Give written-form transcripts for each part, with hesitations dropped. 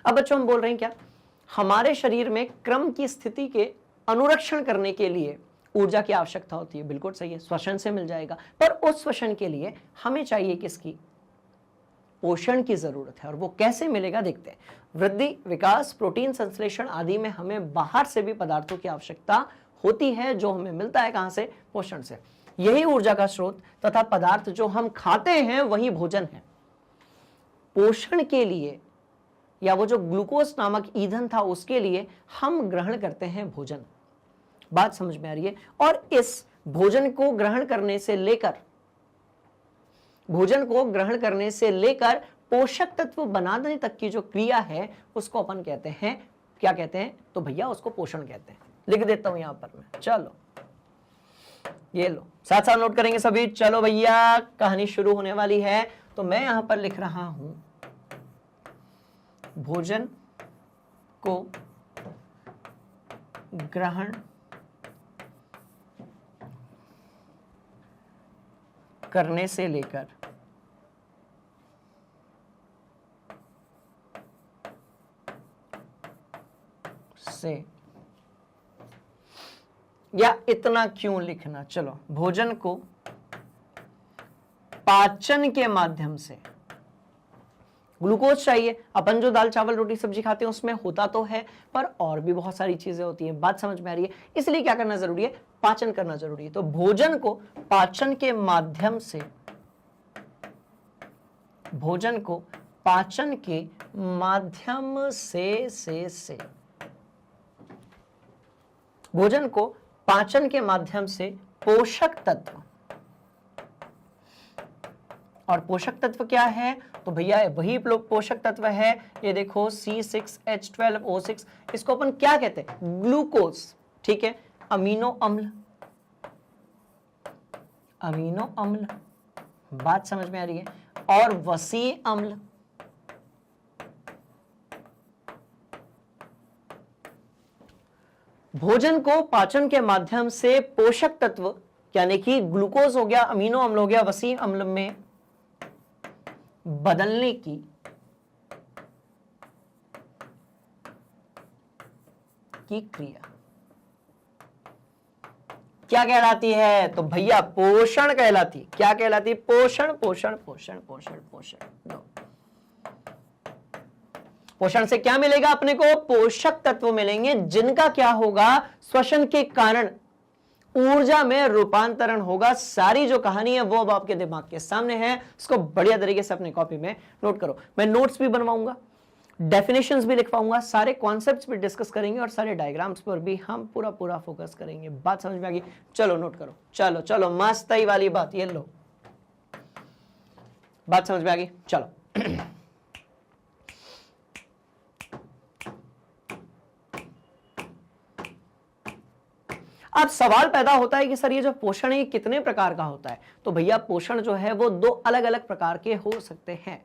अब बच्चों हम बोल रहे हैं क्या, हमारे शरीर में क्रम की स्थिति के अनुरक्षण करने के लिए ऊर्जा की आवश्यकता होती है। बिल्कुल सही है, श्वसन से मिल जाएगा, पर उस श्वसन के लिए हमें चाहिए किसकी, पोषण की जरूरत है। और वो कैसे मिलेगा देखते हैं। वृद्धि, विकास, प्रोटीन संश्लेषण आदि में हमें बाहर से भी पदार्थों की आवश्यकता होती है, जो हमें मिलता है कहां से, पोषण से। यही ऊर्जा का स्रोत तथा पदार्थ जो हम खाते हैं वही भोजन है। पोषण के लिए या वो जो ग्लूकोज नामक ईंधन था उसके लिए हम ग्रहण करते हैं भोजन। बात समझ में आ रही है। और इस भोजन को ग्रहण करने से लेकर पोषक तत्व बनाने तक की जो क्रिया है उसको अपन कहते हैं, क्या कहते हैं, तो भैया उसको पोषण कहते हैं। लिख देता हूं यहां पर मैं, चलो ये लो, साथ साथ नोट करेंगे सभी। चलो भैया कहानी शुरू होने वाली है। तो मैं यहां पर लिख रहा हूं, भोजन को ग्रहण करने से लेकर या इतना क्यों लिखना, चलो भोजन को पाचन के माध्यम से, ग्लूकोज चाहिए, अपन जो दाल चावल रोटी सब्जी खाते हैं उसमें होता तो है, पर और भी बहुत सारी चीजें होती हैं। बात समझ में आ रही है। इसलिए क्या करना जरूरी है, पाचन करना जरूरी है। तो भोजन को पाचन के माध्यम से, भोजन को पाचन के माध्यम से भोजन को पाचन के माध्यम से पोषक तत्व, और पोषक तत्व क्या है, तो भैया वही पोषक तत्व है, ये देखो C6H12O6, इसको अपन क्या कहते हैं, ग्लूकोज, ठीक है। अमीनो अम्ल, बात समझ में आ रही है, और वसीय अम्ल, भोजन को पाचन के माध्यम से पोषक तत्व यानी कि ग्लूकोज हो गया, अमीनो अम्ल हो गया, वसीय अम्ल में बदलने की क्रिया क्या कहलाती है, तो भैया पोषण कहलाती। क्या कहलाती, पोषण। पोषण से क्या मिलेगा अपने को, पोषक तत्व मिलेंगे, जिनका क्या होगा, श्वसन के कारण ऊर्जा में रूपांतरण होगा। सारी जो कहानी है वो अब आपके दिमाग के सामने है, उसको बढ़िया तरीके से अपने कॉपी में नोट करो। मैं नोट्स भी बनवाऊंगा, डेफिनेशंस भी लिखवाऊंगा, सारे कॉन्सेप्ट्स भी डिस्कस करेंगे और सारे डायग्राम्स पर भी हम पूरा फोकस करेंगे। बात समझ में आ गई, चलो नोट करो, चलो मस्त ही वाली बात, ये लो, बात समझ में आ गई, चलो। अब सवाल पैदा होता है कि सर ये जो पोषण है ये कितने प्रकार का होता है, तो भैया पोषण जो है वो दो अलग अलग प्रकार के हो सकते हैं,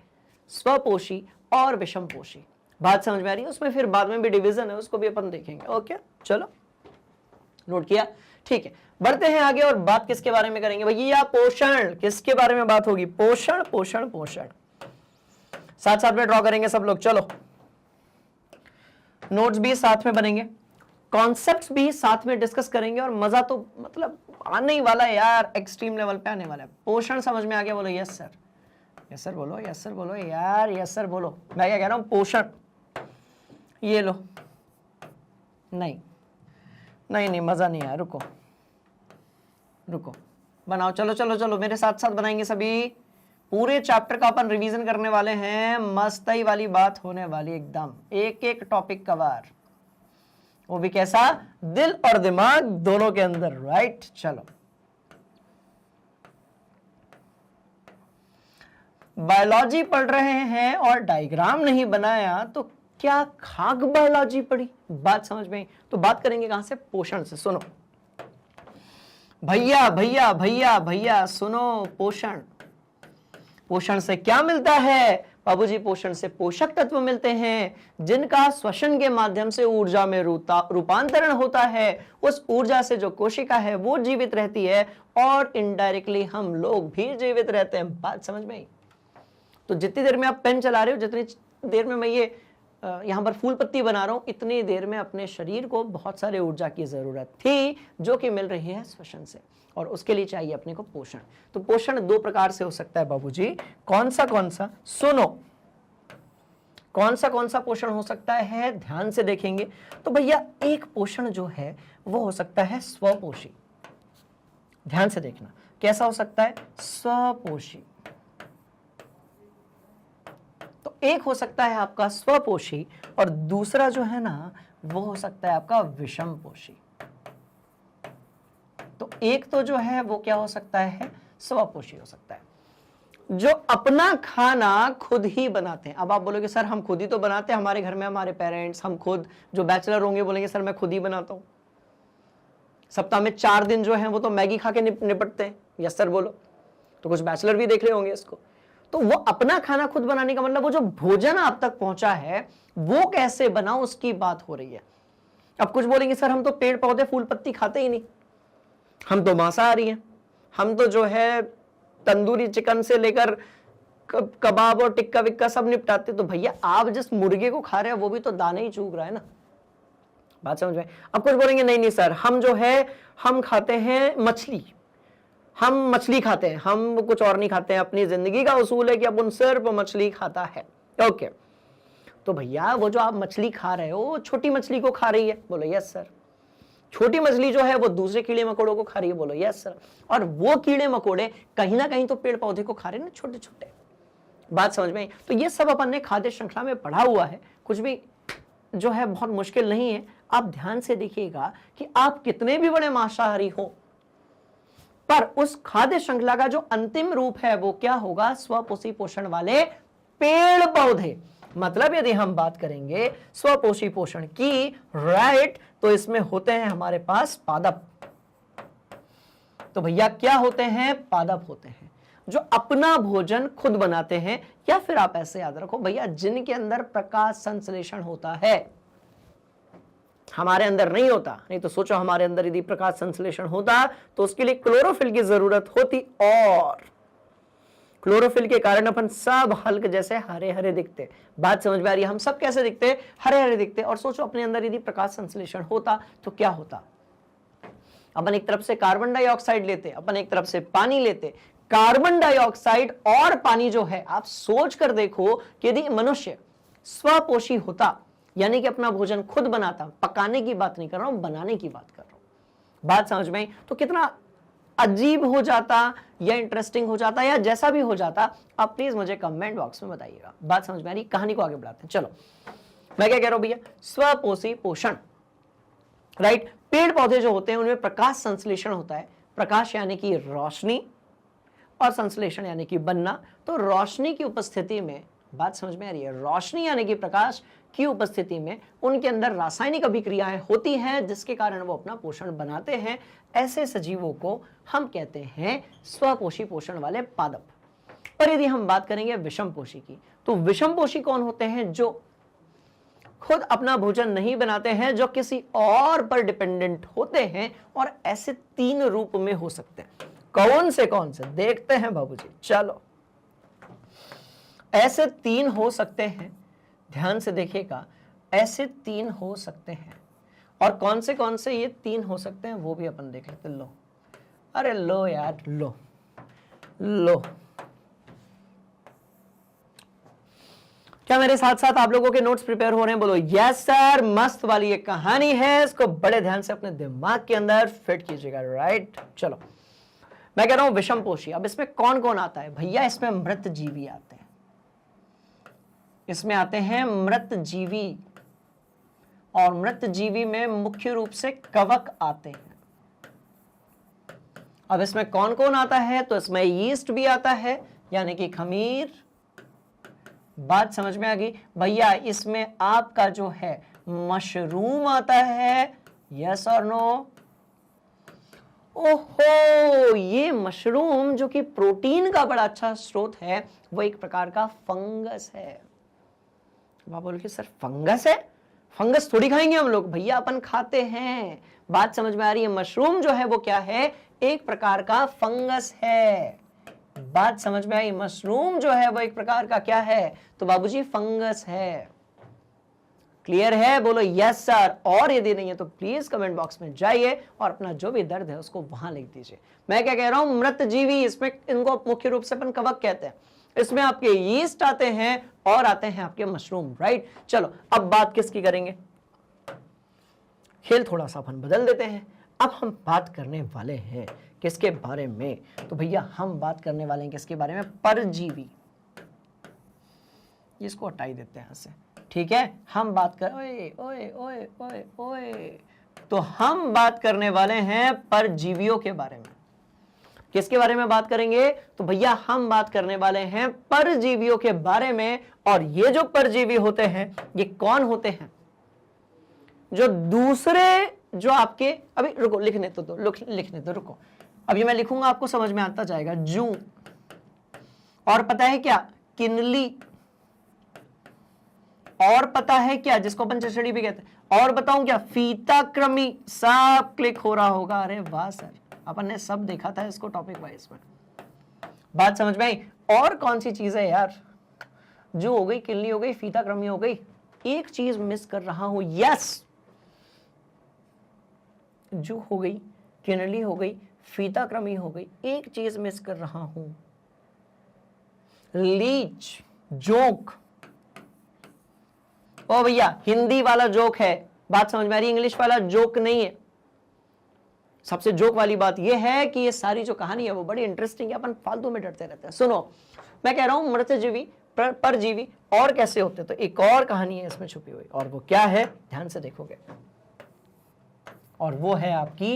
स्वपोषी और विषमपोषी। बात समझ में आ रही है, उसमें फिर बाद में भी डिवीजन है, उसको भी अपन देखेंगे। ओके चलो नोट किया, ठीक है। बढ़ते हैं आगे और बात किसके बारे में करेंगे भैया, पोषण। किसके बारे में बात होगी, पोषण। साथ साथ में ड्रॉ करेंगे सब लोग, चलो नोट्स भी साथ में बनेंगे, कॉन्सेप्ट्स भी साथ में डिस्कस करेंगे और मजा तो मतलब आने ही वाला है यार, एक्सट्रीम लेवल पे आने वाला है। पोषण समझ में आ गया, बोलो यस सर, यस सर बोलो, यस सर बोलो यार, यस सर बोलो। मैं क्या कह रहा हूं, पोषण। ये लो, नहीं मजा नहीं आया, रुको बनाओ, चलो मेरे साथ साथ बनाएंगे सभी। पूरे चैप्टर का अपन रिवीजन करने वाले हैं, मस्त ही वाली बात होने वाली एकदम, एक एक टॉपिक कवर, वो भी कैसा, दिल और दिमाग दोनों के अंदर, राइट। चलो बायोलॉजी पढ़ रहे हैं और डायग्राम नहीं बनाया तो क्या खाक बायोलॉजी पढ़ी। बात समझ में आई, तो बात करेंगे कहां से, पोषण से। सुनो भैया सुनो, पोषण से क्या मिलता है बाबूजी, पोषण से पोषक तत्व मिलते हैं, जिनका श्वसन के माध्यम से ऊर्जा में रूपांतरण होता है। उस ऊर्जा से जो कोशिका है वो जीवित रहती है और इनडायरेक्टली हम लोग भी जीवित रहते हैं। बात समझ में आई, तो जितनी देर में आप पेन चला रहे हो, जितनी देर में मैं ये यहां पर फूल पत्ती बना रहा हूं, इतनी देर में अपने शरीर को बहुत सारे ऊर्जा की जरूरत थी जो कि मिल रही है श्वसन से, और उसके लिए चाहिए अपने को पोषण। तो पोषण दो प्रकार से हो सकता है बाबूजी। कौन सा? सुनो, कौन सा पोषण हो सकता है, ध्यान से देखेंगे तो भैया एक पोषण जो है वो हो सकता है स्वपोषी। ध्यान से देखना कैसा हो सकता है, स्वपोषी। तो एक हो सकता है आपका स्वपोषी और दूसरा जो है ना वो हो सकता है आपका विषमपोषी। तो एक तो जो है वो क्या हो सकता है, स्वपोषी हो सकता है, जो अपना खाना खुद ही बनाते हैं। अब आप बोलोगे सर हम खुद ही तो बनाते हैं, हमारे घर में हमारे पेरेंट्स, हम खुद, जो बैचलर होंगे बोलेंगे सर मैं खुद ही बनाता हूं, सप्ताह में 4 दिन जो है वो तो मैगी खा के निपटते हैं। यस सर बोलो। तो कुछ बैचलर भी देख रहे होंगे इसको। तो वो अपना खाना खुद बनाने का मतलब वो जो भोजन आप तक पहुंचा है वो कैसे बना उसकी बात हो रही है। अब कुछ बोलेंगे सर हम तो पेड़ पौधे फूल पत्ती खाते ही नहीं, हम तो मांसाहारी हैं, हम तो जो है तंदूरी चिकन से लेकर कबाब और टिक्का विक्का सब निपटाते। तो भैया आप जिस मुर्गे को खा रहे हैं वो भी तो दाने ही चूग रहा है ना, बात समझ में। अब कुछ बोलेंगे नहीं नहीं सर हम जो है हम खाते हैं मछली, हम मछली खाते हैं, हम कुछ और नहीं खाते हैं, अपनी जिंदगी का उसूल है कि अपन सिर्फ मछली खाता है। ओके, तो भैया वो जो आप मछली खा रहे हो छोटी मछली को खा रही है, बोलो यस सर। छोटी मछली जो है वो दूसरे कीड़े मकोड़ों को खा रही है, बोलो यस सर। और वो कीड़े मकोड़े कहीं ना कहीं तो पेड़ पौधे को खा रहे हैं ना, छोटे छोटे, बात समझ में आई। तो ये सब अपन ने खाद्य श्रृंखला में पढ़ा हुआ है, कुछ भी जो है बहुत मुश्किल नहीं है। आप ध्यान से देखिएगा कि आप कितने भी बड़े मांसाहारी हो, पर उस खाद्य श्रृंखला का जो अंतिम रूप है वो क्या होगा, स्वपोषी पोषण वाले पेड़ पौधे। मतलब यदि हम बात करेंगे स्वपोषी पोषण की, राइट, तो इसमें होते हैं हमारे पास पादप। तो भैया क्या होते हैं, पादप होते हैं जो अपना भोजन खुद बनाते हैं, या फिर आप ऐसे याद रखो भैया जिनके अंदर प्रकाश संश्लेषण होता है। हमारे अंदर नहीं होता, नहीं तो सोचो हमारे अंदर यदि प्रकाश संश्लेषण होता तो उसके लिए क्लोरोफिल की जरूरत होती, और क्लोरोफिल के कारण अपन सब हल्क जैसे हरे हरे दिखते। बात समझ में आ रही है, हम सब कैसे दिखते, हरे हरे दिखते। और सोचो अपने अंदर यदि प्रकाश संश्लेषण होता तो क्या होता, अपन एक तरफ से कार्बन डाइऑक्साइड लेते, अपन एक तरफ से पानी लेते। कार्बन डाइऑक्साइड और पानी जो है, आप सोच कर देखो कि यदि मनुष्य स्वपोषी होता, यानी कि अपना भोजन खुद बनाता, पकाने की बात नहीं कर रहा हूं, बनाने की बात कर रहा हूं, बात समझ में आई, तो कितना अजीब हो जाता या इंटरेस्टिंग हो जाता या जैसा भी हो जाता, आप प्लीज मुझे कमेंट बॉक्स में बताइएगा। बात समझ में आ रही, कहानी को आगे बढ़ाते हैं। चलो मैं क्या कह रहा हूं भैया, स्वपोषी पोषण, राइट। पेड़ पौधे जो होते हैं उनमें प्रकाश संश्लेषण होता है। प्रकाश यानी कि रोशनी और संश्लेषण यानी कि बनना। तो रोशनी की उपस्थिति में, बात समझ में आ रही है, रोशनी यानी कि प्रकाश की उपस्थिति में उनके अंदर रासायनिक अभिक्रियाएं होती हैं जिसके कारण वो अपना पोषण बनाते हैं। ऐसे सजीवों को हम कहते हैं स्वपोषी पोषण वाले पादप। पर यदि हम बात करेंगे विषमपोषी की, तो विषमपोषी कौन होते हैं, जो खुद अपना भोजन नहीं बनाते हैं, जो किसी और पर डिपेंडेंट होते हैं। और ऐसे 3 रूप में हो सकते हैं। कौन से देखते हैं बाबूजी, चलो। ऐसे 3 हो सकते हैं, ध्यान से देखिएगा, ऐसे 3 हो सकते हैं। और कौन से ये 3 हो सकते हैं वो भी अपन देख लेते। लो, अरे लो यार, लो लो, क्या मेरे साथ साथ आप लोगों के नोट्स प्रिपेयर हो रहे हैं, बोलो यस सर। मस्त वाली ये कहानी है, इसको बड़े ध्यान से अपने दिमाग के अंदर फिट कीजिएगा, राइट। चलो मैं कह रहा हूं विषमपोषी। अब इसमें कौन कौन आता है भैया, इसमें मृत जीवी आते हैं, इसमें आते हैं मृत जीवी। और मृत जीवी में मुख्य रूप से कवक आते हैं। अब इसमें कौन कौन आता है, तो इसमें यीस्ट भी आता है यानी कि खमीर। बात समझ में आ गई भैया। इसमें आपका जो है मशरूम आता है, यस और नो। ओहो, ये मशरूम जो कि प्रोटीन का बड़ा अच्छा स्रोत है, वो एक प्रकार का फंगस है। आप बोल के सर फंगस है, फंगस थोड़ी खाएंगे हम लोग। भैया अपन खाते हैं, बात समझ में आ रही है। मशरूम जो है वो क्या है, एक प्रकार का फंगस है। बात समझ में आई, मशरूम जो है वो एक प्रकार का क्या है, तो बाबूजी फंगस है। क्लियर है? बोलो यस सर। और यदि नहीं है तो प्लीज कमेंट बॉक्स में जाइए और अपना जो भी दर्द है उसको वहां लिख दीजिए। मैं क्या कह रहा हूं, मृत जीवी, इसमें इनको मुख्य रूप से अपन कवक कहते हैं। इसमें आपके यीस्ट आते हैं और आते हैं आपके मशरूम, राइट। चलो अब बात किसकी करेंगे, खेल थोड़ा सा अपन बदल देते हैं। अब हम बात करने वाले हैं किसके बारे में, तो भैया हम बात करने वाले हैं किसके बारे में, परजीवी। इसको हटाई देते हैं यहां से, ठीक है। हम बात कर ओए ओए ओए ओए ओए तो हम बात करने वाले हैं परजीवियों के बारे में। किसके बारे में बात करेंगे, तो भैया हम बात करने वाले हैं परजीवियों के बारे में। और ये जो परजीवी होते हैं ये कौन होते हैं, जो दूसरे जो आपके, अभी रुको लिखने तो दो, लिखने तो रुको, अभी मैं लिखूंगा आपको समझ में आता जाएगा। जू, और पता है क्या, किनली, और पता है क्या जिसको अपन चचड़ी भी कहते हैं, और बताऊं क्या, फीताक्रमी। सब क्लिक हो रहा होगा, अरे वाह सर, अपन ने सब देखा था इसको टॉपिक वाइज में। बात समझ में आई? और कौन सी चीज है यार, जो हो गई, किनली हो गई, फीताक्रमी हो गई, एक चीज मिस कर रहा हूं। यस, जो हो गई, किनली हो गई, फीताक्रमी हो गई, एक चीज मिस कर रहा हूं, लीच, जोक। ओ भैया हिंदी वाला जोक है, बात समझ में आ रही, इंग्लिश वाला जोक नहीं है। सबसे जोक वाली बात यह है कि ये सारी जो कहानी है वो बड़ी इंटरेस्टिंग है, अपन फालतू में डरते रहते हैं। सुनो, मैं कह रहा हूं मृतजीवी, परजीवी और कैसे होते, तो एक और कहानी है इसमें छुपी हुई, और वो क्या है, ध्यान से देखोगे, और वो है आपकी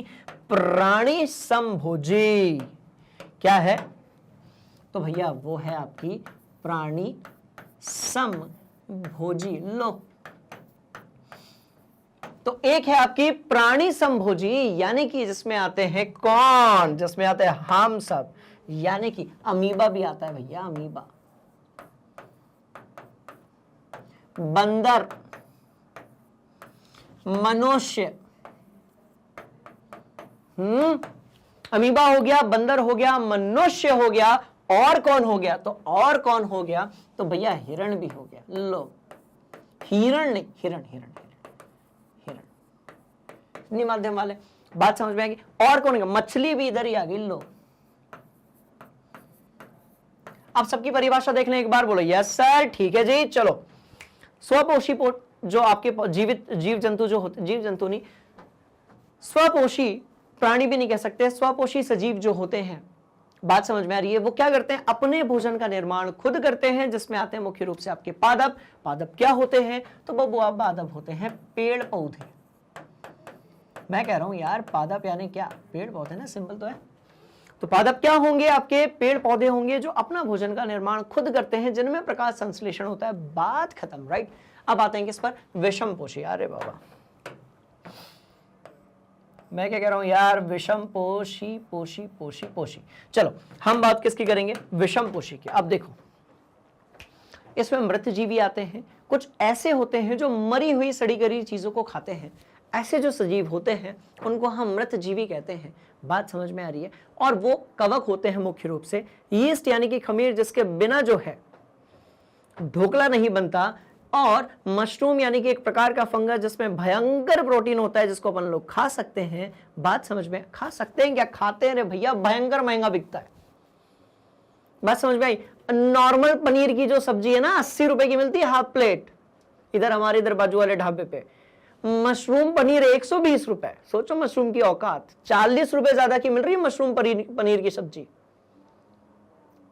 प्राणी संभोजी। क्या है, तो भैया वो है आपकी प्राणी संभोजी। लो, तो एक है आपकी प्राणी संभोजी, यानी कि जिसमें आते हैं कौन, जिसमें आते हैं हम सब, यानी कि अमीबा भी आता है भैया, अमीबा, बंदर, मनुष्य, अमीबा हो गया, बंदर हो गया, मनुष्य हो गया, और कौन हो गया, तो और कौन हो गया, तो भैया हिरण भी हो गया। लो, हिरण नहीं, हिरण हिरण हिरण, इतनी माध्यम वाले, बात समझ में आएगी। और कौन है, मछली भी इधर ही आ गई। लो, आप सबकी परिभाषा देख लें एक बार, बोलो यस सर, ठीक है जी। चलो, स्वपोषी जो आपके जीवित जीव जंतु जो होते, जीव जंतु नहीं, स्वपोषी प्राणी भी नहीं कह सकते, स्वपोषी सजीव जो होते हैं, बात समझ में आ रही है, वो क्या करते हैं, अपने भोजन का निर्माण खुद करते हैं, जिसमें आते हैं मुख्य रूप से आपके पादप। पादप क्या होते हैं, तो बबुआ पादप होते हैं पेड़ पौधे। मैं कह रहा हूं यार, पादप यानी क्या, पेड़ पौधे ना, सिंपल तो है। तो पादप क्या होंगे, आपके पेड़ पौधे होंगे जो अपना भोजन का निर्माण खुद करते हैं, जिनमें प्रकाश संश्लेषण होता है। बात खत्म, राइट। अब आते हैं किस पर, विषम पोषी। अरे बाबा, मैं क्या कह रहा हूं यार, विषम पोषी, पोषी पोषी पोषी। चलो हम बात किसकी करेंगे, विषम पोषी की। अब देखो, इसमें मृतजीवी आते हैं, कुछ ऐसे होते हैं जो मरी हुई सड़ी गली चीजों को खाते हैं। ऐसे जो सजीव होते हैं उनको हम मृतजीवी कहते हैं। बात समझ में आ रही है। और वो कवक होते हैं मुख्य रूप से, यीस्ट यानी कि खमीर, जिसके बिना जो है ढोकला नहीं बनता, और मशरूम यानी कि एक प्रकार का फंगस जिसमें भयंकर प्रोटीन होता है, जिसको अपन लोग खा सकते हैं। बात समझ में, खा सकते हैं क्या, खाते हैं रे भैया, भयंकर महंगा बिकता है। बात समझ में आई। नॉर्मल पनीर की जो सब्जी है ना, 80 रुपए की मिलती है हाफ प्लेट, इधर हमारे इधर बाजू वाले ढाबे पे। मशरूम पनीर 120 रुपए। सोचो मशरूम की औकात, 40 रुपए ज्यादा की मिल रही है मशरूम पनीर की सब्जी।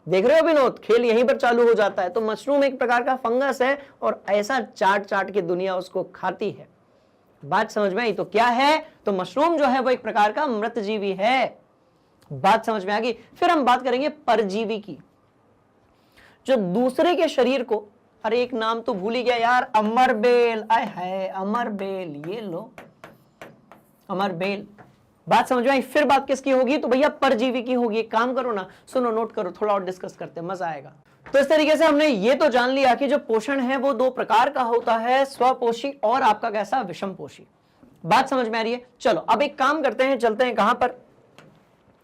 देख रहे हो विनोद, खेल यहीं पर चालू हो जाता है। तो मशरूम एक प्रकार का फंगस है, और ऐसा चाट चाट के दुनिया उसको खाती है। बात समझ में आई। तो क्या है, तो मशरूम जो है वो एक प्रकार का मृतजीवी है। बात समझ में आ गई। फिर हम बात करेंगे परजीवी की, जो दूसरे के शरीर को, अरे एक नाम तो भूल ही गया यार, अमरबेल। आय है अमरबेल, ये लो अमरबेल। बात समझ में आई। फिर बात किसकी होगी, तो भैया परजीवी की होगी। एक काम करो ना, सुनो, नोट करो, थोड़ा और डिस्कस करते हैं, मजा आएगा। तो इस तरीके से हमने ये तो जान लिया कि जो पोषण है वो दो प्रकार का होता है, स्वपोषी और आपका कैसा, विषम पोषी। बात समझ में आ रही है। चलो अब एक काम करते हैं, चलते हैं कहां पर,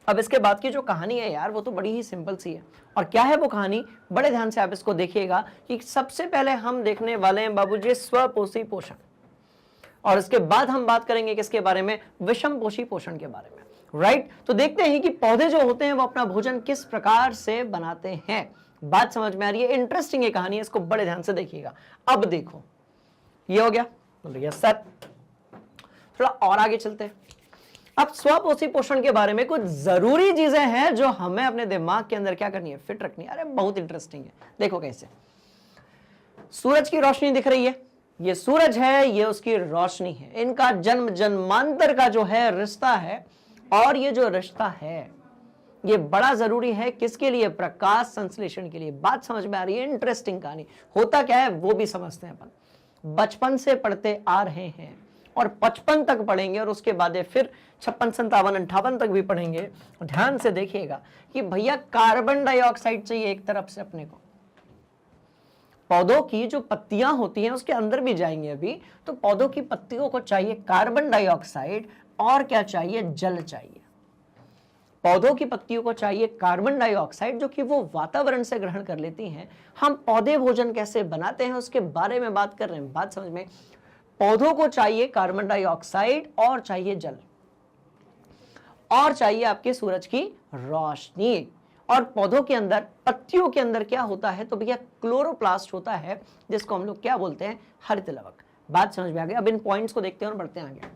अब इसके बाद की जो कहानी है यार वो तो बड़ी ही सिंपल सी है। और क्या है वो कहानी, बड़े ध्यान से आप इसको देखिएगा कि सबसे पहले हम देखने वाले हैं बाबूजी स्वपोषी पोषण, और इसके बाद हम बात करेंगे किसके बारे में, विषम पोषी पोषण के बारे में। राइट, तो देखते हैं कि पौधे जो होते हैं वो अपना भोजन किस प्रकार से बनाते हैं। बात समझ में आ रही है, इंटरेस्टिंग है कहानी, इसको बड़े ध्यान से देखिएगा। अब देखो ये हो गया, बोलो यस सर। थोड़ा और आगे चलते हैं। अब स्वपोषी पोषण के बारे में कुछ जरूरी चीजें हैं जो हमें अपने दिमाग के अंदर क्या करनी है, फिट रखनी है। अरे बहुत इंटरेस्टिंग है, देखो कैसे। सूरज की रोशनी दिख रही है, ये सूरज है, ये उसकी रोशनी है, इनका जन्म जन्मांतर का जो है रिश्ता है, और ये जो रिश्ता है ये बड़ा जरूरी है किसके लिए, प्रकाश संश्लेषण के लिए। बात समझ में आ रही है, इंटरेस्टिंग कहानी। होता क्या है वो भी समझते हैं अपन। बचपन से पढ़ते आ रहे हैं और 55 तक पढ़ेंगे, और उसके बाद फिर 56, 57, 58 तक भी पढ़ेंगे। ध्यान से देखिएगा कि भैया कार्बन डाइऑक्साइड चाहिए एक तरफ से अपने को। पौधों की जो पत्तियां होती हैं उसके अंदर भी जाएंगे अभी, तो पौधों की पत्तियों को चाहिए कार्बन डाइऑक्साइड, और क्या चाहिए, जल चाहिए। पौधों की पत्तियों को चाहिए कार्बन डाइऑक्साइड जो कि वो वातावरण से ग्रहण कर लेती हैं। हम पौधे भोजन कैसे बनाते हैं उसके बारे में बात कर रहे हैं। बात समझ में, पौधों को चाहिए कार्बन डाइऑक्साइड, और चाहिए जल, और चाहिए आपके सूरज की रोशनी। और पौधों के अंदर, पत्तियों के अंदर क्या होता है, तो भैया क्लोरोप्लास्ट होता है, जिसको हम लोग क्या बोलते हैं, हरित लवक। बात समझ में आ गई। अब इन पॉइंट्स को देखते हैं और बढ़ते हैं आगे।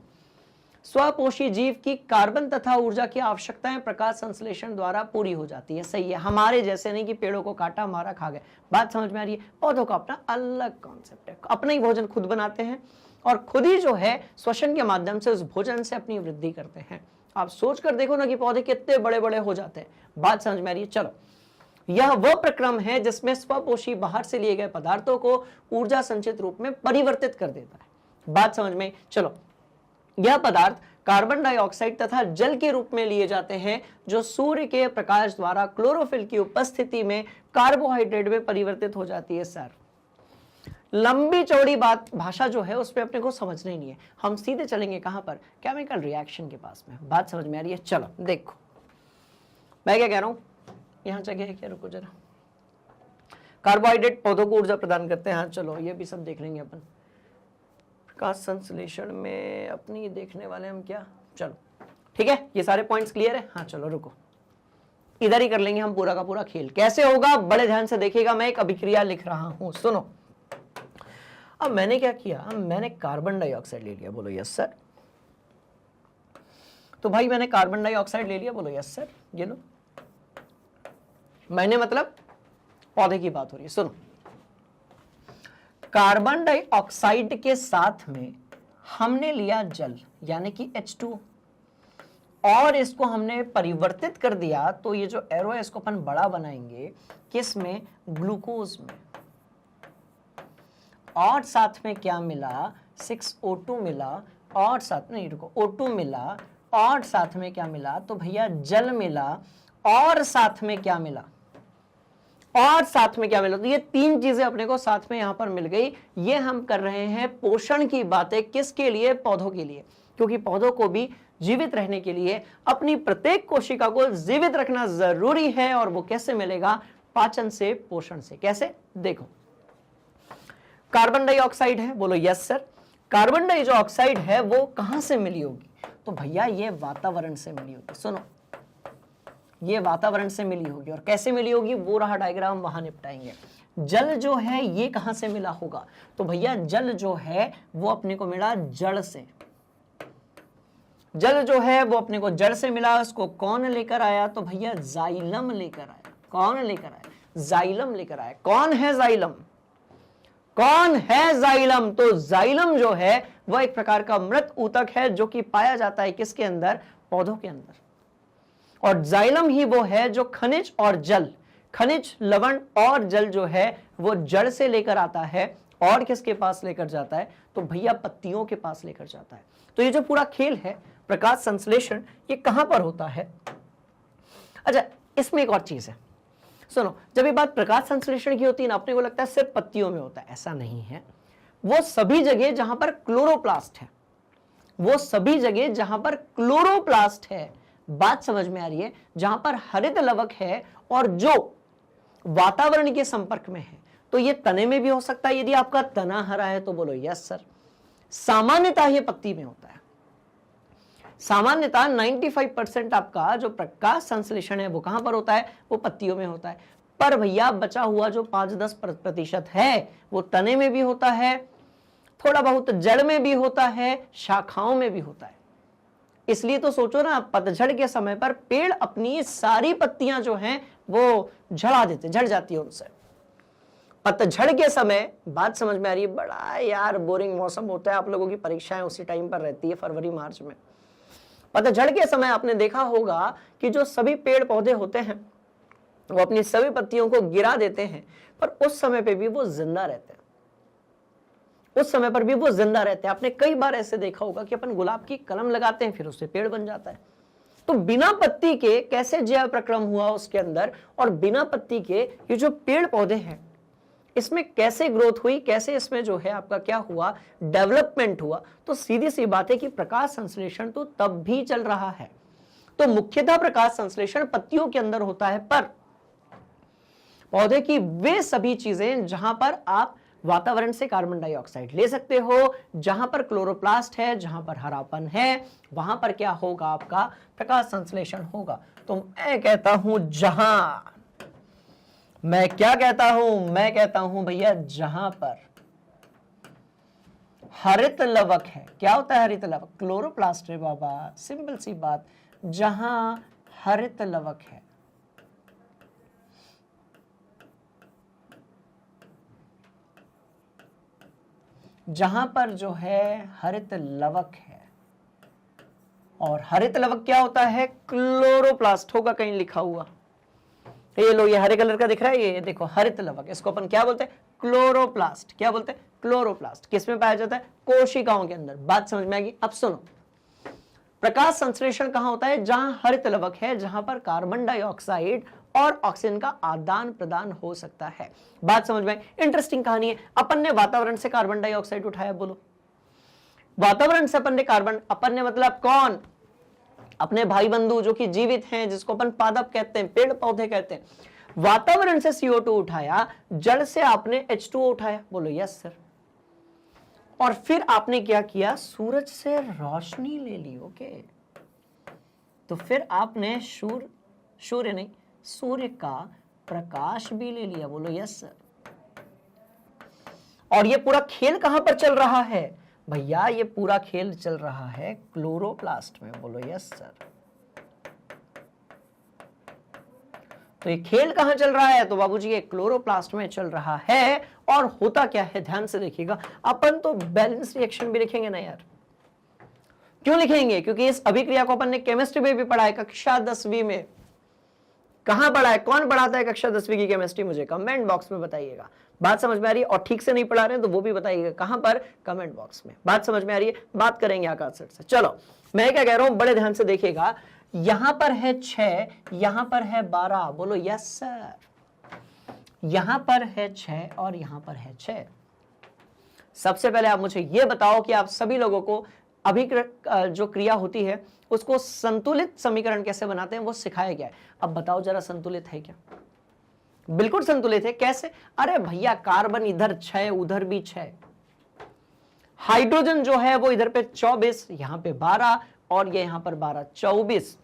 स्वपोषी जीव की कार्बन तथा ऊर्जा की आवश्यकताएं प्रकाश संश्लेषण द्वारा पूरी हो जाती है। सही है, हमारे जैसे नहीं कि पेड़ों को काटा मारा खा गए। बात समझ में आ रही है। पौधों का अपना अलग कॉन्सेप्ट है, अपना ही भोजन खुद बनाते हैं, और खुद ही जो है श्वसन के माध्यम से उस भोजन से अपनी वृद्धि करते हैं। आप सोच कर देखो ना कि पौधे कितने बड़े बड़े हो जाते हैं। बात समझ में आ रही है। चलो, यह वह प्रक्रम है जिसमें स्वपोषी बाहर से लिए गए पदार्थों को ऊर्जा संचित रूप में परिवर्तित कर देता है। बात समझ में। चलो, यह पदार्थ कार्बन डाइऑक्साइड तथा जल के रूप में लिए जाते हैं, जो सूर्य के प्रकाश द्वारा क्लोरोफिल की उपस्थिति में कार्बोहाइड्रेट में परिवर्तित हो जाती है। सर, लंबी चौड़ी बात, भाषा जो है उस पर अपने को समझना ही नहीं है। हम सीधे चलेंगे कहां पर, केमिकल रिएक्शन के पास में। बात समझ में आ रही है। चलो देखो मैं क्या कह रहा हूं, यहां जगह है क्या, रुको जरा। कार्बोहाइड्रेट पौधों को ऊर्जा प्रदान करते हैं। हाँ चलो, ये भी सब देख लेंगे अपन। प्रकाश संश्लेषण में अपनी देखने वाले हम क्या, चलो ठीक है, ये सारे पॉइंट्स क्लियर है। हाँ चलो रुको, इधर ही कर लेंगे हम पूरा का पूरा खेल। कैसे होगा, बड़े ध्यान से देखिएगा। मैं एक अभिक्रिया लिख रहा हूं, सुनो। अब मैंने क्या किया, मैंने कार्बन डाइऑक्साइड ले लिया। बोलो यस सर। तो भाई मैंने कार्बन डाइऑक्साइड ले लिया। बोलो यस सर। ये लो, मैंने मतलब पौधे की बात हो रही है। सुनो, कार्बन डाइऑक्साइड के साथ में हमने लिया जल, यानी कि H2, और इसको हमने परिवर्तित कर दिया। तो ये जो एरो है इसको अपन बड़ा बनाएंगे, किसमें, ग्लूकोज में। और साथ में क्या मिला, 6O2 मिला, और साथ में रुको, O2 मिला, और साथ में क्या मिला, तो भैया जल मिला, और साथ में क्या मिला, और साथ में क्या मिला। तो ये तीन चीजें अपने को साथ में यहां पर मिल गई। ये हम कर रहे हैं पोषण की बातें, किसके लिए, पौधों के लिए। क्योंकि पौधों को भी जीवित रहने के लिए अपनी प्रत्येक कोशिका को जीवित रखना जरूरी है। और वो कैसे मिलेगा, पाचन से, पोषण से। कैसे, देखो, कार्बन डाइऑक्साइड है। बोलो यस सर। कार्बन डाइऑक्साइड है वो कहां से मिली होगी, तो भैया ये वातावरण से मिली होगी। सुनो, ये वातावरण से मिली होगी। और कैसे मिली होगी, वो रहा डायग्राम, वहां निपटाएंगे। जल जो है ये कहां से मिला होगा, तो भैया जल जो है वो अपने को मिला जड़ से। जल जो है वो अपने को जड़ से मिला। उसको कौन लेकर आया, तो भैया जाइलम लेकर आया। कौन लेकर आया, जाइलम लेकर आया। कौन है जाइलम, कौन है जाइलम, तो जाइलम जो है वह एक प्रकार का मृत ऊतक है जो कि पाया जाता है किसके अंदर, पौधों के अंदर। और जाइलम ही वो है जो खनिज और जल, खनिज, लवण और जल जो है वो जड़ से लेकर आता है। और किसके पास लेकर जाता है, तो भैया पत्तियों के पास लेकर जाता है। तो ये जो पूरा खेल है प्रकाश संश्लेषण, ये कहां पर होता है। अच्छा, इसमें एक और चीज है, सुनो। जब ये बात प्रकाश संश्लेषण की होती है ना, अपने को लगता है सिर्फ पत्तियों में होता है, ऐसा नहीं है। वो सभी जगह जहां पर क्लोरोप्लास्ट है, वो सभी जगह जहां पर क्लोरोप्लास्ट है, बात समझ में आ रही है? जहां पर हरित लवक है और जो वातावरण के संपर्क में है, तो ये तने में भी हो सकता है। यदि आपका तना हरा है तो बोलो यस सर। सामान्यतः ये पत्ती में होता है। सामान्यतः 95% आपका जो प्रकाश संश्लेषण है वो कहां पर होता है? वो पत्तियों में होता है। पर भैया बचा हुआ जो 5-10% है वो तने में भी होता है, थोड़ा बहुत जड़ में भी होता है, शाखाओं में भी होता है। इसलिए तो सोचो ना, पतझड़ के समय पर पेड़ अपनी सारी पत्तियां जो हैं वो झड़ जाती है उनसे। पतझड़ के समय, बात समझ में आ रही है? बड़ा यार बोरिंग मौसम होता है, आप लोगों की परीक्षाएं उसी टाइम पर रहती है, फरवरी मार्च में। पतझड़ के समय आपने देखा होगा कि जो सभी पेड़ पौधे होते हैं वो अपनी सभी पत्तियों को गिरा देते हैं, पर उस समय पे भी वो जिंदा रहते हैं। उस समय पर भी वो जिंदा रहते हैं। आपने कई बार ऐसे देखा होगा कि अपन गुलाब की कलम लगाते हैं, फिर उससे पेड़ बन जाता है। तो बिना पत्ती के कैसे जैव प्रक्रम हुआ उसके अंदर, और बिना पत्ती के ये जो पेड़ पौधे हैं इसमें कैसे ग्रोथ हुई, कैसे इसमें जो है आपका क्या हुआ, डेवलपमेंट हुआ। तो सीधी सी बात है कि प्रकाश संश्लेषण तो तब भी चल रहा है। तो मुख्यतः प्रकाश संश्लेषण पत्तियों के अंदर होता है, पर पौधे की वे सभी चीजें जहां पर आप वातावरण से कार्बन डाइऑक्साइड ले सकते हो, जहां पर क्लोरोप्लास्ट है, जहां पर हरापन है, वहां पर क्या होगा? आपका प्रकाश संश्लेषण होगा। तो मैं कहता हूं जहां, मैं क्या कहता हूं? मैं कहता हूं भैया जहां पर हरित लवक है। क्या होता है हरित लवक? क्लोरोप्लास्ट है बाबा, सिंपल सी बात। जहां हरित लवक है, जहां पर जो है हरित लवक है, और हरित लवक क्या होता है? क्लोरोप्लास्ट होगा कहीं लिखा हुआ। ये लो, ये हरे कलर का दिख रहा है, ये देखो हरित लवक, इसको अपन क्या बोलते हैं? क्लोरोप्लास्ट। क्या बोलते हैं? क्लोरोप्लास्ट। किसमें पाया जाता है? कोशिकाओं के अंदर। बात समझ में आएगी? अब सुनो, प्रकाश संश्लेषण कहां होता है? जहां हरित लवक है, जहां पर कार्बन डाइऑक्साइड और ऑक्सीजन का आदान प्रदान हो सकता है। बात समझ में? इंटरेस्टिंग कहानी है। अपन ने वातावरण से कार्बन डाइऑक्साइड उठाया, बोलो वातावरण से अपन ने मतलब कौन? अपने भाई बंधु जो कि जीवित हैं, जिसको अपन पादप कहते हैं, पेड़ पौधे कहते हैं। वातावरण से CO2 उठाया, जड़ से आपने H2O उठाया, बोलो यस सर। और फिर आपने क्या किया? सूरज से रोशनी ले ली। ओके, तो फिर आपने सूर्य का प्रकाश भी ले लिया, बोलो यस सर। और ये पूरा खेल कहां पर चल रहा है भैया? ये पूरा खेल चल रहा है क्लोरोप्लास्ट में, बोलो यस सर। तो ये खेल कहां चल रहा है? तो बाबूजी ये क्लोरोप्लास्ट में चल रहा है। और होता क्या है, ध्यान से देखिएगा। अपन तो बैलेंस रिएक्शन भी लिखेंगे ना यार। क्यों लिखेंगे? क्योंकि इस अभिक्रिया को अपन ने केमिस्ट्री में भी पढ़ा है, कक्षा 10वीं में। कहां पढ़ा है? कौन पढ़ाता है कक्षा 10वीं की केमिस्ट्री? मुझे कमेंट बॉक्स में बताइएगा। बात समझ में आ रही है? और ठीक से नहीं पढ़ा रहे हैं तो वो भी बताइएगा। कहां पर? कमेंट बॉक्स में। बात समझ में आ रही है? बात करेंगे आकाश सर से। चलो, मैं क्या कह रहा हूं, बड़े ध्यान से देखिएगा। यहां पर है 6, यहां पर है 12, बोलो यस सर। यहां पर है 6 और यहां पर है 6। सबसे पहले आप मुझे यह बताओ कि आप सभी लोगों को जो क्रिया होती है उसको संतुलित समीकरण कैसे बनाते हैं वो सिखाया गया है। अब बताओ जरा, संतुलित है क्या? बिल्कुल संतुलित है। कैसे? अरे भैया, कार्बन इधर 6, उधर भी 6, हाइड्रोजन जो है वो इधर पे 24, यहां पे 12, और ये यहां पर 12, 24।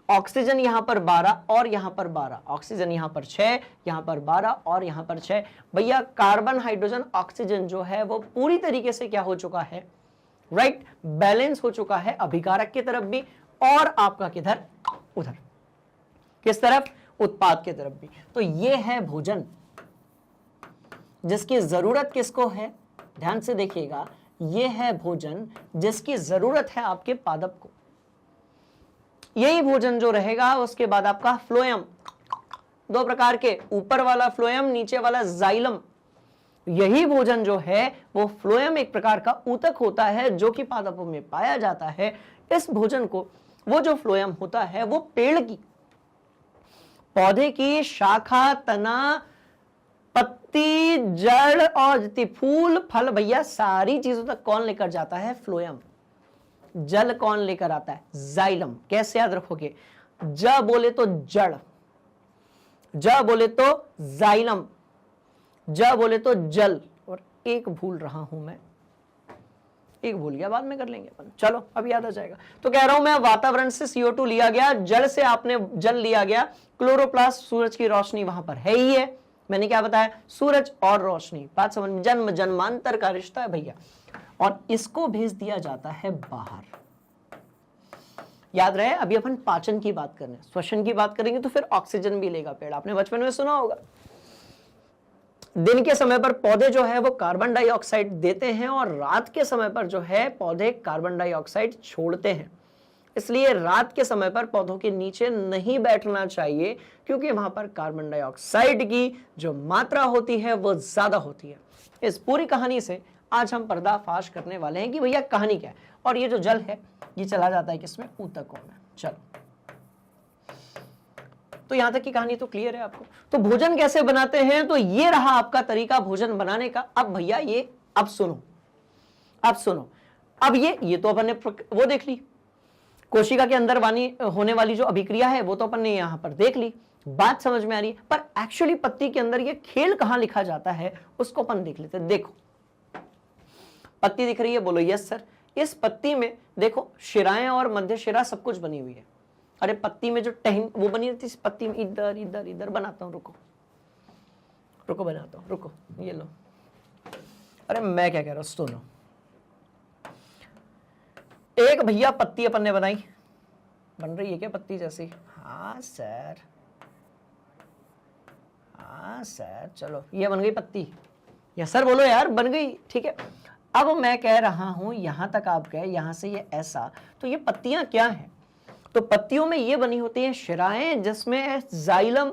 ऑक्सीजन यहां पर 12 और यहां पर 12, ऑक्सीजन यहां पर 6, यहां पर 12 और यहां पर 6। भैया, कार्बन हाइड्रोजन ऑक्सीजन जो है वो पूरी तरीके से क्या हो चुका है? राइट, बैलेंस हो चुका है, अभिकारक की तरफ भी और आपका किधर? उधर। किस तरफ? उत्पाद की तरफ भी। तो ये है भोजन जिसकी जरूरत किसको है? ध्यान से देखिएगा, ये है भोजन जिसकी जरूरत है आपके पादप को। यही भोजन जो रहेगा उसके बाद आपका फ्लोएम, 2 प्रकार के, ऊपर वाला फ्लोएम, नीचे वाला जाइलम। यही भोजन जो है वो फ्लोएम एक प्रकार का ऊतक होता है जो कि पादपों में पाया जाता है। इस भोजन को, वो जो फ्लोएम होता है वो पेड़ की, पौधे की शाखा, तना, पत्ती, जड़ और फूल, फल, भैया सारी चीजों तक कौन लेकर जाता है? फ्लोएम। जल कौन लेकर आता है? जाइलम। कैसे याद रखोगे? ज बोले तो जड़, ज बोले तो जाइलम, ज बोले तो जल। और एक भूल रहा हूं मैं, एक भूल गया, बाद में कर लेंगे अपन, चलो अब याद आ जाएगा। तो कह रहा हूं मैं, वातावरण से CO2 लिया गया, जल से आपने जल लिया गया, क्लोरोप्लास्ट सूरज की रोशनी वहां पर है ही है। मैंने क्या बताया? सूरज और रोशनी, बात समझ में, जन्म जन्मांतर का रिश्ता है भैया। और इसको भेज दिया जाता है बाहर। याद रहे, अभी अपन पाचन की बात कर रहे हैं, श्वसन की बात करेंगे तो फिर ऑक्सीजन भी लेगा पेड़। आपने बचपन में सुना होगा, दिन के समय पर पौधे जो है वो कार्बन डाइऑक्साइड देते हैं और रात के समय पर जो है पौधे कार्बन डाइऑक्साइड छोड़ते हैं। इसलिए रात के समय पर पौधों के नीचे नहीं बैठना चाहिए, क्योंकि वहां पर कार्बन डाइऑक्साइड की जो मात्रा होती है वो ज्यादा होती है। इस पूरी कहानी से आज हम पर्दाफाश करने वाले हैं कि भैया कहानी क्या है। और ये जो जल है ये चला जाता है किसमें? ऊतकों में। चलो, तो यहां तक की कहानी तो क्लियर है आपको। तो भोजन कैसे बनाते हैं? तो ये रहा आपका तरीका भोजन बनाने का। अब भैया ये, अब सुनो, अब सुनो, अब ये तो अपन ने वो देख ली, कोशिका के अंदर होने वाली जो अभिक्रिया है वो तो अपन ने यहां पर देख ली, बात समझ में आ रही है। पर एक्चुअली पत्ती के अंदर ये खेल कहां लिखा जाता है उसको अपन देख लेते हैं। देखो, पत्ती दिख रही है? बोलो यस सर। इस पत्ती में देखो शिराएं और मध्य शिरा सब कुछ बनी हुई है। अरे पत्ती में जो टहनी वो बनी रहती है, पत्ती में इधर इधर इधर बनाता हूं, रुको रुको बनाता हूं, रुको, ये लो। अरे मैं क्या कह रहा हूं, सुनो। एक भैया पत्ती अपन ने बनाई, बन रही है क्या पत्ती जैसी? हाँ सर, हाँ सर, चलो ये बन गई पत्ती। यस सर बोलो यार, बन गई, ठीक है। अब मैं कह रहा हूं यहां तक आप गए, यहां से ये ऐसा, तो ये पत्तियां क्या हैं? तो पत्तियों में ये बनी होती है शिराएं, जिसमें जाइलम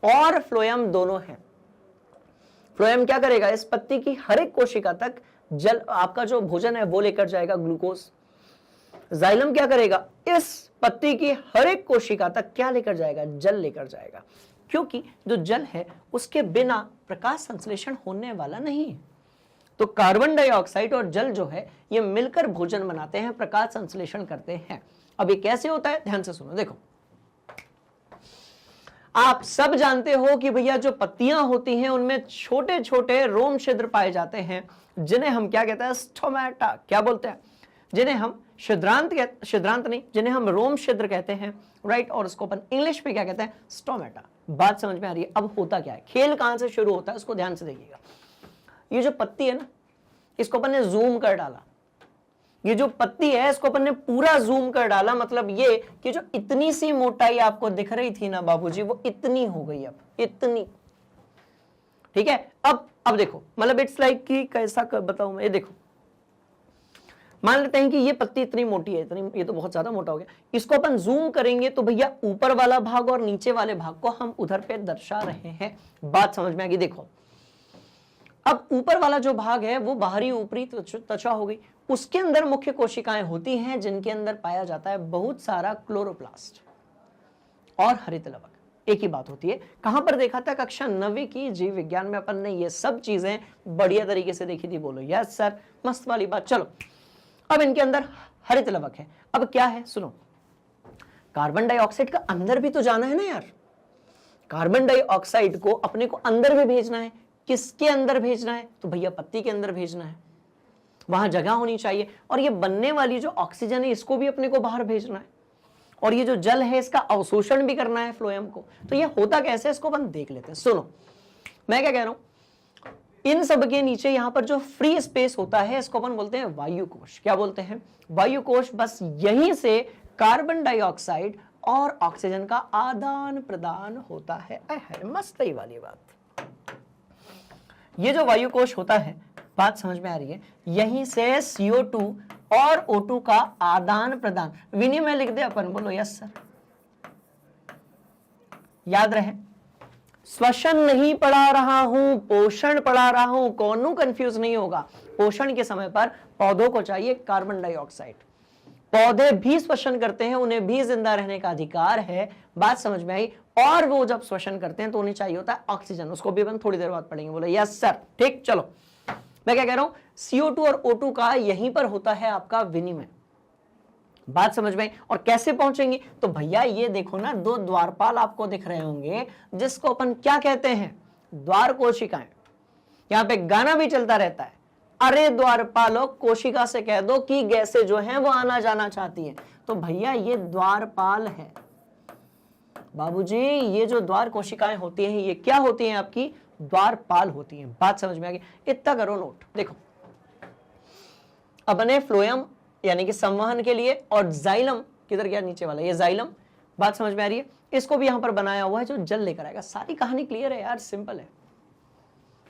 और फ्लोएम दोनों हैं। फ्लोएम क्या करेगा? इस पत्ती की हर एक कोशिका तक जल, आपका जो भोजन है वो लेकर जाएगा, ग्लूकोज। जाइलम क्या करेगा? इस पत्ती की हर एक कोशिका तक क्या लेकर जाएगा? जल लेकर जाएगा, क्योंकि जो जल है उसके बिना प्रकाश संश्लेषण होने वाला नहीं है। तो कार्बन डाइऑक्साइड और जल जो है ये मिलकर भोजन बनाते हैं, प्रकाश संश्लेषण करते हैं। अब ये कैसे होता है? ध्यान से सुनो। देखो, आप सब जानते हो कि भैया जो पत्तियां होती हैं उनमें छोटे छोटे रोम छिद्र पाए जाते हैं, जिन्हें हम क्या कहते हैं? स्टोमेटा। क्या बोलते हैं? जिन्हें हम छिद्रांत नहीं, जिन्हें हम रोम छिद्र कहते हैं, राइट। और उसको अपन इंग्लिश में क्या कहते हैं? स्टोमेटा। बात समझ में आ रही है? अब होता क्या है, खेल कहां से शुरू होता है उसको ध्यान से देखिएगा। ये जो पत्ती है ना, इसको अपन ने जूम कर डाला। ये जो पत्ती है इसको अपन ने पूरा जूम कर डाला, मतलब ये कि जो इतनी सी मोटाई आपको दिख रही थी ना बाबूजी, वो इतनी हो गई, अब इतनी, ठीक है। अब देखो, मतलब इट्स लाइक कि कैसा बताऊं मैं, ये देखो, मान लेते हैं कि ये पत्ती इतनी मोटी है, इतनी, ये तो बहुत ज्यादा मोटा हो गया। इसको अपन जूम करेंगे तो भैया ऊपर वाला भाग और नीचे वाले भाग को हम उधर पे दर्शा रहे हैं। बात समझ में आ गई? देखो, अब ऊपर वाला जो भाग है वो बाहरी ऊपरी त्वचा हो गई, उसके अंदर मुख्य कोशिकाएं होती हैं जिनके अंदर पाया जाता है बहुत सारा क्लोरोप्लास्ट और हरित लवक। एक ही बात होती है। कहां पर देखा था? कक्षा 9वीं की जीव विज्ञान में अपन ने ये सब चीजें बढ़िया तरीके से देखी थी। बोलो यस सर, मस्त वाली बात। चलो, अब इनके अंदर हरित लवक है। अब क्या है, सुनो, कार्बन डाइऑक्साइड का अंदर भी तो जाना है ना यार। कार्बन डाइऑक्साइड को अपने को अंदर भी भेजना है। किसके अंदर भेजना है? तो भैया पत्ती के अंदर भेजना है, वहां जगह होनी चाहिए। और ये बनने वाली जो ऑक्सीजन है इसको भी अपने को बाहर भेजना है, और ये जो जल है इसका अवशोषण भी करना है फ्लोएम को। तो ये होता कैसे, इसको अपन देख लेते हैं। सुनो, मैं क्या कह रहा हूं, इन सब के नीचे यहां पर जो फ्री स्पेस होता है इसको अपन बोलते हैं वायु कोश। क्या बोलते हैं? वायु कोश। बस यहीं से कार्बन डाइऑक्साइड और ऑक्सीजन का आदान प्रदान होता है। मस्त ही वाली बात। ये जो वायु कोश होता है, बात समझ में आ रही है, यहीं से CO2 और O2 का आदान प्रदान, विनिमय लिख दे अपन। बोलो यस सर। याद रहे, श्वसन नहीं पढ़ा रहा हूं, पोषण पढ़ा रहा हूं। कौन कंफ्यूज नहीं होगा। पोषण के समय पर पौधों को चाहिए कार्बन डाइऑक्साइड। पौधे भी श्वसन करते हैं, उन्हें भी जिंदा रहने का अधिकार है। बात समझ में आई? और वो जब श्वसन करते हैं तो उन्हें चाहिए होता है ऑक्सीजन। उसको भी अपन थोड़ी देर बाद पढ़ेंगे। बोले यस सर, ठीक। चलो, मैं क्या कह रहा हूं, CO2 और O2 का यहीं पर होता है आपका विनिमय। बात समझ में आई? और कैसे पहुंचेंगी? तो भैया ये देखो ना, दो द्वारपाल आपको दिख रहे होंगे जिसको अपन क्या कहते हैं, द्वार कोशिकाएं। यहां पे गाना भी चलता रहता है, अरे द्वारपालो कोशिका से कह दो कि गैसें जो हैं वो आना जाना चाहती हैं। तो भैया ये द्वारपाल है बाबूजी, ये जो द्वार कोशिकाएं होती हैं ये क्या होती हैं, आपकी द्वारपाल होती हैं। बात समझ में आ गई? इतना करो नोट। देखो अपने फ्लोएम यानी कि संवहन के लिए, और जाइलम किधर गया, नीचे वाला ये जाइलम। बात समझ में आ रही है? इसको भी यहां पर बनाया हुआ है जो जल लेकर आएगा। सारी कहानी क्लियर है यार, सिंपल है।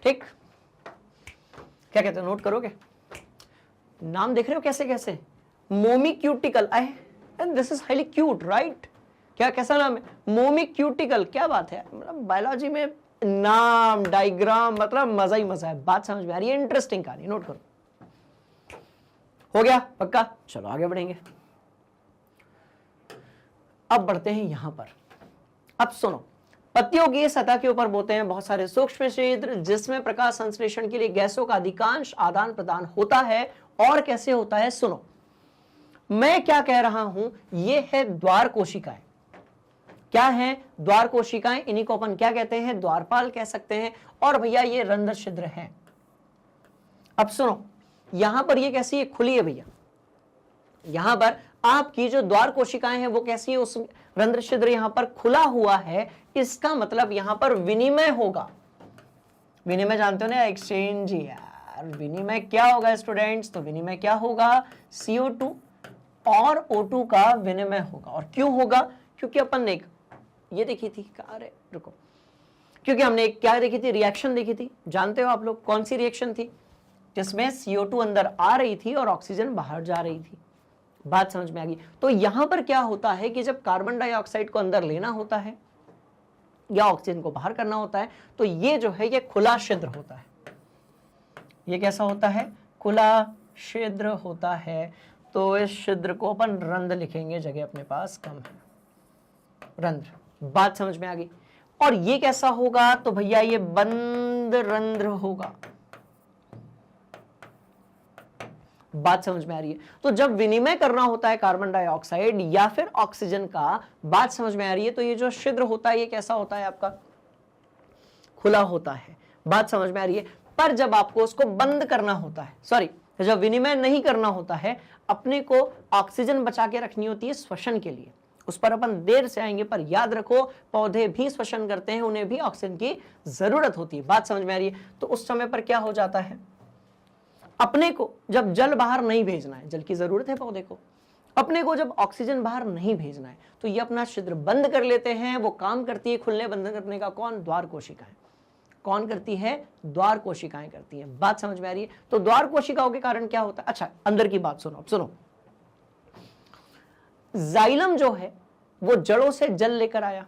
ठीक, क्या कहते हो, नोट करोगे? नाम देख रहे हो कैसे कैसे, मोमिक्यूटिकल, this is highly cute right. क्या, कैसा नाम है, मोमिक्यूटिकल। क्या बात है, मतलब बायोलॉजी में नाम डायग्राम मतलब मजा ही मजा है। बात समझ में आ रही है? इंटरेस्टिंग कहानी, नोट करो। हो गया पक्का? चलो आगे बढ़ेंगे। अब बढ़ते हैं यहां पर। अब सुनो, पत्तियों की सतह के ऊपर बोते हैं बहुत सारे सूक्ष्म छिद्र जिसमें प्रकाश संश्लेषण के लिए गैसों का अधिकांश आदान प्रदान होता है। और कैसे होता है, सुनो मैं क्या कह रहा हूं, यह है द्वार कोशिकाएं। क्या है, द्वार कोशिकाएं। इन्हीं को अपन क्या कहते हैं, द्वारपाल कह सकते हैं। और भैया ये रंध्र छिद्र है। अब सुनो, यहां पर ये कैसी है, खुली है भैया। यहां पर आपकी जो द्वार कोशिकाएं हैं वो कैसी है, उस रंध्र छिद्र यहां पर खुला हुआ है। इसका मतलब यहां पर विनिमय होगा। विनिमय जानते हो ना, एक्सचेंज यार। विनिमय क्या होगा स्टूडेंट्स, तो विनिमय क्या होगा, CO2 और O2 का विनिमय होगा। और क्यों होगा, क्योंकि अपन ने ये देखी थी, अरे रुको, क्योंकि हमने एक क्या देखी थी, रिएक्शन देखी थी। जानते हो आप लोग कौन सी रिएक्शन थी, जिसमें CO2 अंदर आ रही थी और ऑक्सीजन बाहर जा रही थी। बात समझ में आ गई? तो यहां पर क्या होता है कि जब कार्बन डाइऑक्साइड को अंदर लेना होता है या ऑक्सीजन को बाहर करना होता है, तो ये जो है ये खुला छिद्र होता है। ये कैसा होता है, खुला छिद्र होता है। तो इस छिद्र को अपन रंध्र लिखेंगे, जगह अपने पास कम है, रंध्र। बात समझ में आ गई? और ये कैसा होगा, तो भैया ये बंद रंध्र होगा। बात समझ में आ रही है? तो जब विनिमय करना होता है कार्बन डाइऑक्साइड या फिर ऑक्सीजन का, बात समझ में आ रही है, तो ये जो छिद्र होता है ये कैसा होता है, आपका खुला होता है। बात समझ में आ रही है? पर जब आपको उसको बंद करना होता है, सॉरी, जब विनिमय नहीं करना होता है, अपने को ऑक्सीजन बचा के रखनी होती है श्वसन के लिए। उस पर अपन देर से आएंगे, पर याद रखो पौधे भी श्वसन करते हैं, उन्हें भी ऑक्सीजन की जरूरत होती है। बात समझ में आ रही है? तो उस समय पर क्या हो जाता है, अपने को जब जल बाहर नहीं भेजना है, जल की जरूरत है पौधे को, अपने को जब ऑक्सीजन बाहर नहीं भेजना है, तो ये अपना छिद्र बंद कर लेते हैं। वो काम करती है खुलने बंद करने का, कौन, द्वार कोशिकाएं। कौन करती है, द्वार कोशिकाएं करती हैं। बात समझ में आ रही है? तो द्वार कोशिकाओं के कारण क्या होता है, अच्छा अंदर की बात सुनो। सुनो, जाइलम जो है वो जड़ों से जल लेकर आया।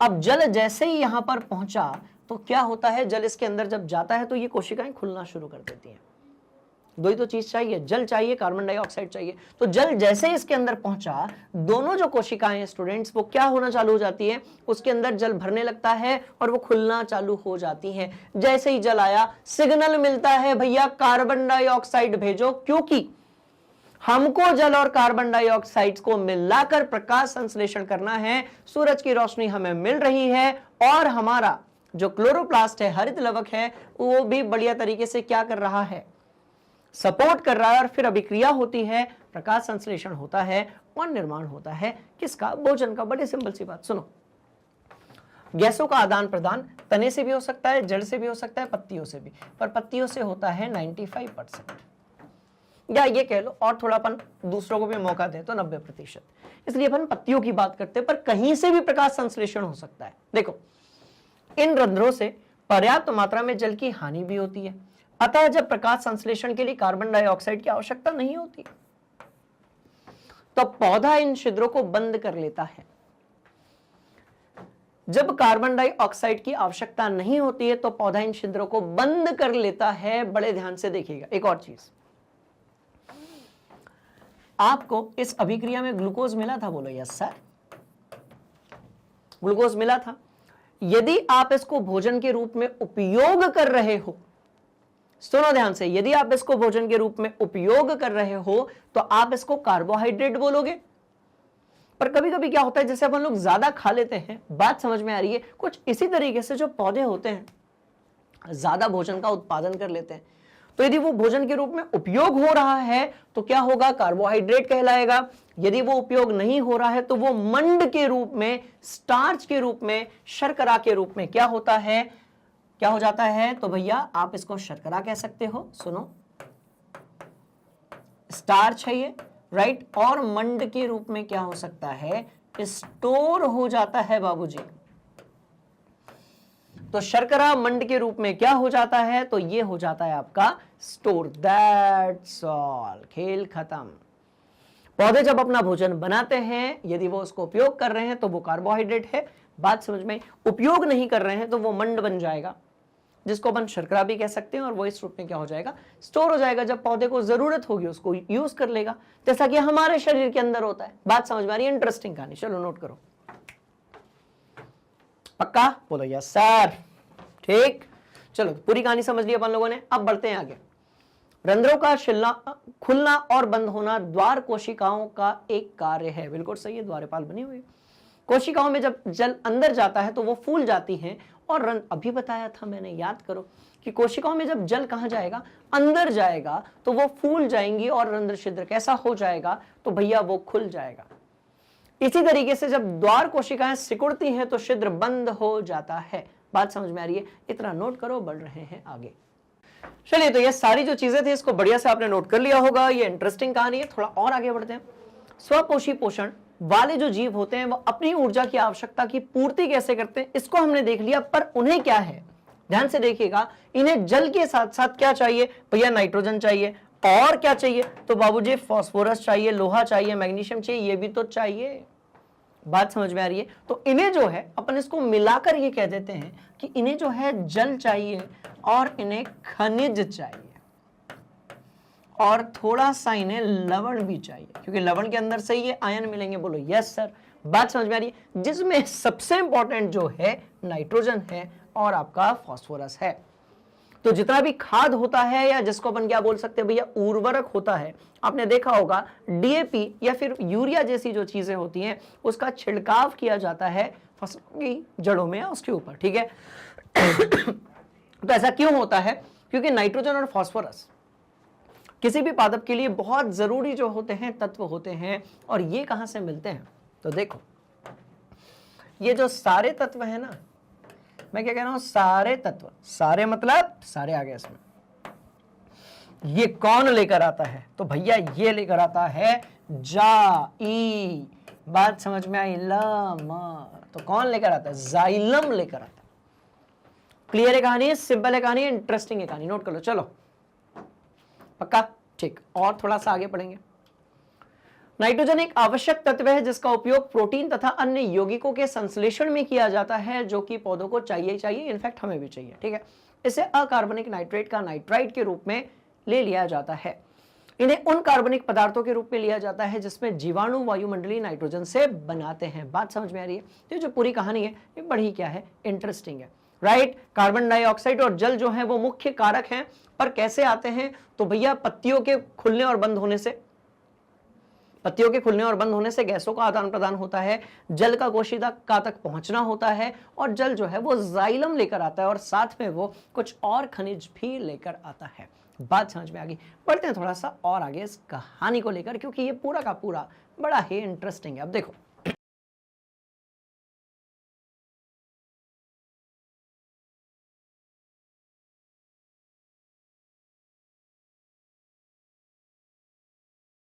अब जल जैसे ही यहां पर पहुंचा तो क्या होता है, जल इसके अंदर जब जाता है तो ये कोशिकाएं खुलना शुरू कर देती हैं। दो ही तो चीज चाहिए, जल चाहिए, कार्बन डाइऑक्साइड चाहिए। तो जल जैसे ही इसके अंदर पहुंचा, दोनों जो कोशिकाएं हैं स्टूडेंट्स, वो क्या होना चालू हो जाती है, उसके अंदर जल भरने लगता है और वो खुलना चालू हो जाती है। जैसे ही जल आया, सिग्नल मिलता है, भैया कार्बन डाइऑक्साइड भेजो, क्योंकि हमको जल और कार्बन डाइऑक्साइड को मिलाकर प्रकाश संश्लेषण करना है। सूरज की रोशनी हमें मिल रही है और हमारा जो क्लोरोप्लास्ट है, हरित लवक है, वो भी बढ़िया तरीके से क्या कर रहा है, सपोर्ट कर रहा है। और फिर अभिक्रिया होती है, प्रकाश संश्लेषण होता है और निर्माण होता है किसका, भोजन का। बड़ी सिंपल सी बात सुनो, गैसों का आदान प्रदान तने से भी हो सकता है, जड़ से भी हो सकता है, पत्तियों से भी, पर पत्तियों से होता है 95%, या ये कह लो और थोड़ा अपन दूसरों को भी मौका दे तो 90%। इसलिए अपन पत्तियों की बात करते हैं, पर कहीं से भी प्रकाश संश्लेषण हो सकता है। देखो, इन रंध्रों से पर्याप्त मात्रा में जल की हानि भी होती है, अतः जब प्रकाश संश्लेषण के लिए कार्बन डाइऑक्साइड की आवश्यकता नहीं होती तो पौधा इन छिद्रों को बंद कर लेता है। जब कार्बन डाइऑक्साइड की आवश्यकता नहीं होती है तो पौधा इन छिद्रों को बंद कर लेता है। बड़े ध्यान से देखिएगा एक और चीज, आपको इस अभिक्रिया में ग्लूकोज मिला था, बोलो यस सर, ग्लूकोज मिला था। यदि आप इसको भोजन के रूप में उपयोग कर रहे हो, सुनो ध्यान से, यदि आप इसको भोजन के रूप में उपयोग कर रहे हो तो आप इसको कार्बोहाइड्रेट बोलोगे। पर कभी कभी क्या होता है, जैसे अपन लोग ज्यादा खा लेते हैं, बात समझ में आ रही है, कुछ इसी तरीके से जो पौधे होते हैं ज्यादा भोजन का उत्पादन कर लेते हैं, तो यदि वो भोजन के रूप में उपयोग हो रहा है तो क्या होगा, कार्बोहाइड्रेट कहलाएगा। यदि वो उपयोग नहीं हो रहा है तो वो मंड के रूप में, स्टार्च के रूप में, शर्करा के रूप में क्या होता है, क्या हो जाता है, तो भैया आप इसको शर्करा कह सकते हो। सुनो, स्टार्च है ये, राइट, और मंड के रूप में क्या हो सकता है, स्टोर हो जाता है बाबूजी। तो शर्करा मंड के रूप में क्या हो जाता है, तो ये हो जाता है आपका स्टोर। दैट्स ऑल, खेल खत्म। पौधे जब अपना भोजन बनाते हैं, यदि वो उसको उपयोग कर रहे हैं तो वो कार्बोहाइड्रेट है, बात समझ में। उपयोग नहीं कर रहे हैं तो वो मंड बन जाएगा, जिसको अपन शर्करा भी कह सकते हैं, और वो इस रूप में क्या हो जाएगा, स्टोर हो जाएगा। जब पौधे को जरूरत होगी उसको यूज कर लेगा, जैसा कि हमारे शरीर के अंदर होता है। बात समझ में आ रही है? इंटरेस्टिंग कहानी, चलो नोट करो। पक्का बोलो यस सर। ठीक, चलो पूरी कहानी समझ ली अपन लोगों ने। अब बढ़ते हैं आगे। रंध्रों का खुलना और बंद होना द्वार कोशिकाओं का एक कार्य है। बिल्कुल सही है, द्वारपाल बनी हुई। कोशिकाओं में जब जल अंदर जाता है तो वो फूल जाती हैं, और अभी बताया था मैंने, याद करो कि कोशिकाओं में जब जल कहां जाएगा, अंदर जाएगा, तो वो फूल जाएंगी और रंध्र छिद्र कैसा हो जाएगा, तो भैया वो खुल जाएगा। इसी तरीके से जब द्वार कोशिकाएं सिकुड़ती हैं तो छिद्र बंद हो जाता है। बात समझ में आ रही है? इतना नोट करो, बढ़ रहे हैं आगे। चलिए, तो ये सारी जो चीजें थी इसको बढ़िया से आपने नोट कर लिया होगा। ये इंटरेस्टिंग कहानी है। थोड़ा और आगे बढ़ते हैं। स्वपोषी पोषण वाले जो जीव होते हैं वो अपनी ऊर्जा की आवश्यकता की पूर्ति कैसे करते हैं, इसको हमने देख लिया। पर उन्हें क्या है, ध्यान से देखिएगा, इन्हें जल के साथ साथ क्या चाहिए भैया, नाइट्रोजन चाहिए। और क्या चाहिए, तो बाबूजी फास्फोरस चाहिए, लोहा चाहिए, मैग्नीशियम चाहिए, ये भी तो चाहिए। बात समझ में आ रही है? तो इन्हें जो है अपन इसको मिलाकर ये कह देते हैं कि इन्हें जो है जल चाहिए और इन्हें खनिज चाहिए, और थोड़ा सा इन्हें लवण भी चाहिए, क्योंकि लवण के अंदर से ये आयन मिलेंगे। बोलो यस सर। बात समझ में आ रही है? जिसमें सबसे इंपॉर्टेंट जो है नाइट्रोजन है और आपका फास्फोरस है। तो जितना भी खाद होता है, या जिसको अपन क्या बोल सकते हैं भैया, उर्वरक होता है, आपने देखा होगा डीएपी या फिर यूरिया जैसी जो चीजें होती हैं उसका छिड़काव किया जाता है फसलों की जड़ों में या उसके ऊपर, ठीक है। तो ऐसा क्यों होता है? क्योंकि नाइट्रोजन और फास्फोरस किसी भी पादप के लिए बहुत जरूरी जो होते हैं तत्व होते हैं। और ये कहां से मिलते हैं, तो देखो, ये जो सारे तत्व है ना, मैं क्या कह रहा हूं, सारे तत्व, सारे मतलब सारे आ गए इसमें। ये कौन लेकर आता है, तो भैया ये लेकर आता है जाई। बात समझ में आई? तो कौन लेकर आता है, जाइलम लेकर आता है। क्लियर है कहानी, सिंपल है कहानी, इंटरेस्टिंग है कहानी, नोट कर लो। चलो पक्का, ठीक। और थोड़ा सा आगे पढ़ेंगे। नाइट्रोजन एक आवश्यक तत्व है जिसका उपयोग प्रोटीन तथा अन्य यौगिकों के संश्लेषण में किया जाता है, जो कि पौधों को चाहिए, इनफैक्ट हमें भी चाहिए, ठीक है। इसे अकार्बनिक नाइट्रेट का नाइट्राइट के रूप में ले लिया जाता है। इन्हें उन कार्बनिक पदार्थों के रूप में लिया जाता है जिसमें जीवाणु वायुमंडलीय नाइट्रोजन से बनाते हैं। बात समझ में आ रही है? ये जो पूरी कहानी है ये बड़ी क्या है, इंटरेस्टिंग है, राइट। कार्बन डाइऑक्साइड और जल जो है वो मुख्य कारक हैं, पर कैसे आते हैं, तो भैया पत्तियों के खुलने और बंद होने से, पत्तियों के खुलने और बंद होने से गैसों का आदान प्रदान होता है, जल का कोशिका तक पहुंचना होता है, और जल जो है वो जाइलम लेकर आता है, और साथ में वो कुछ और खनिज भी लेकर आता है। बात समझ में आ गई? बढ़ते हैं थोड़ा सा और आगे इस कहानी को लेकर, क्योंकि ये पूरा का पूरा बड़ा ही इंटरेस्टिंग है। अब देखो,